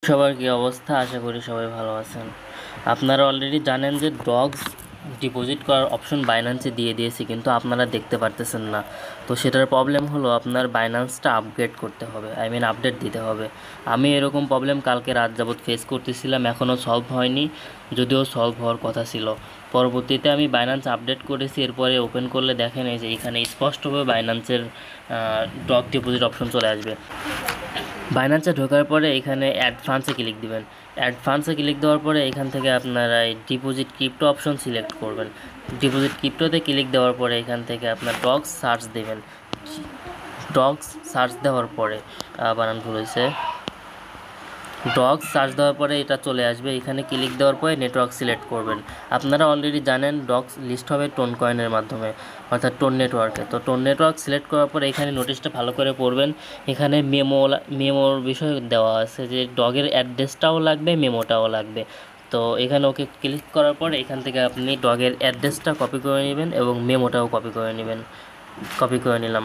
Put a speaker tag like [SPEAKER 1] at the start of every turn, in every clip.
[SPEAKER 1] সবার কী অবস্থা? আশা করি সবাই ভালো আছেন। আপনারা অলরেডি জানেন যে ডগস ডিপোজিট করার অপশন বাইন্যান্সে দিয়ে দিয়েছি, কিন্তু আপনারা দেখতে পারতেছেন না। তো সেটার প্রবলেম হলো আপনার বাইন্যান্সটা আপগ্রেড করতে হবে, আপডেট দিতে হবে। আমি এরকম প্রবলেম কালকে রাত যাবৎ ফেস করতেছিলাম, এখনও সলভ হয়নি, যদিও সলভ হওয়ার কথা ছিল। পরবর্তীতে আমি বাইন্যান্স আপডেট করেছি, এরপরে ওপেন করলে দেখেন এই যে এখানে স্পষ্টভাবে বাইন্যান্সের ডগ ডিপোজিট অপশন চলে আসবে। বাইন্যান্সে ঢোকার পরে এখানে অ্যাড ফান্ডসে ক্লিক দিবেন। অ্যাড ফান্ডসে ক্লিক দেওয়ার পরে এখান থেকে আপনারা এই ডিপোজিট ক্রিপ্টো অপশন সিলেক্ট করবেন। ডিপোজিট ক্রিপ্টোতে ক্লিক দেওয়ার পরে এখান থেকে আপনার ডগস সার্চ দেবেন। ডগস সার্চ দেওয়ার পরে বানান ভুল হয়েছে, ডগস সার্চ দেওয়ার পরে এটা চলে আসবে। এখানে ক্লিক দেওয়ার পরে নেটওয়ার্ক সিলেক্ট করবেন। আপনারা অলরেডি জানেন ডগস লিস্ট হবে টোন কয়েনের মাধ্যমে, অর্থাৎ টোন নেটওয়ার্কে। তো টোন নেটওয়ার্ক সিলেক্ট করার পরে এখানে নোটিশটা ভালো করে পড়বেন। এখানে মেমোর বিষয় দেওয়া আছে যে ডগের অ্যাড্রেসটাও লাগবে, মেমোটাও লাগবে। তো এখানে ওকে ক্লিক করার পরে এখান থেকে আপনি ডগের অ্যাড্রেসটা কপি করে নেবেন এবং মেমোটাও কপি করে নেবেন। কপি করে নিলাম।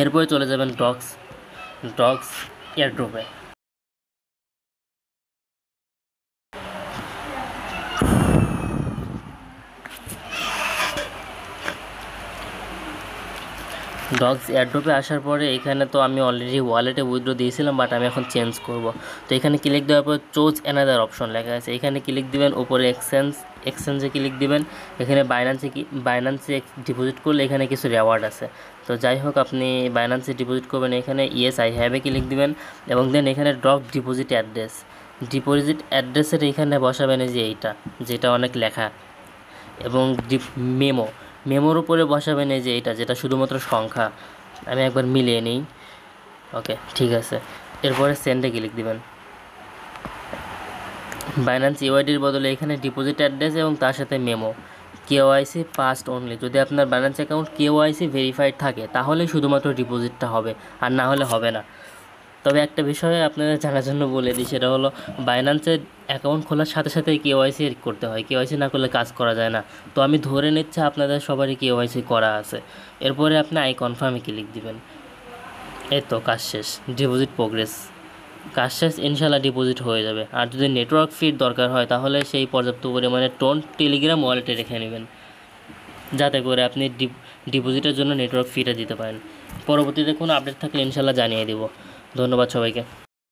[SPEAKER 1] এরপরে চলে যাবেন ডগস এয়ারড্রপে। ডগস এয়ারড্রপে আসার পরে এখানে তো আমি অলরেডি ওয়ালেটে উইথড্র দিয়েছিলাম, বাট আমি এখন চেঞ্জ করব। তো এখানে ক্লিক দেওয়ার পর চুজ অ্যানাদার অপশন লেখা আছে, এখানে ক্লিক দিবেন। উপরে এক্সচেঞ্জে ক্লিক দিবেন। এখানে বাইন্যান্সে ডিপোজিট করলে এখানে কিছু রেওয়ার্ড আছে। তো যাই হোক, আপনি বাইন্যান্সে ডিপোজিট করবেন, এখানে ইয়েস আই হ্যাভে ক্লিক দিবেন এবং দেন এখানে ডগ ডিপোজিট অ্যাড্রেসের এখানে বসাবেন এই যে এইটা, যেটা অনেক লেখা, এবং মেমোর উপরে বসাবেন এই যে এইটা, যেটা শুধুমাত্র সংখ্যা। আমি একবার মিলিয়ে নিই। ওকে, ঠিক আছে। এরপরে সেন্ডে ক্লিক দিবেন। বাইন্যান্স ইউআইডির বদলে এখানে ডিপোজিট অ্যাড্রেস এবং তার সাথে মেমো। কেওয়াইসি পাস্ট অনলি, যদি আপনার বাইন্যান্স অ্যাকাউন্ট কেওয়াইসি ভেরিফাইড থাকে তাহলে শুধুমাত্র ডিপোজিটটা হবে, আর না হলে হবে না। তবে একটা বিষয়ে আপনাদের জানার জন্য বলে দিই, সেটা হলো বাইন্যান্সের অ্যাকাউন্ট খোলার সাথে সাথে কেওয়াইসি করতে হয়, কেওয়াইসি না করলে কাজ করা যায় না। তো আমি ধরে নিচ্ছি আপনাদের সবারই কেওয়াইসি করা আছে। এরপরে আপনি আই কনফার্মে ক্লিক দিবেন। এই তো কাজ শেষ, ডিপোজিট প্রোগ্রেস। কাজ শেষ, ইনশাল্লাহ ডিপোজিট হয়ে যাবে। আর যদি নেটওয়ার্ক ফিড দরকার হয় তাহলে সেই পর্যাপ্ত পরিমাণে টোন টেলিগ্রাম ওয়ালেটে রেখে নেবেন, যাতে করে আপনি ডিপোজিটের জন্য নেটওয়ার্ক ফিটা দিতে পারেন। পরবর্তীতে কোনো আপডেট থাকলে ইনশাল্লাহ জানিয়ে দেব। ধন্যবাদ সবাইকে।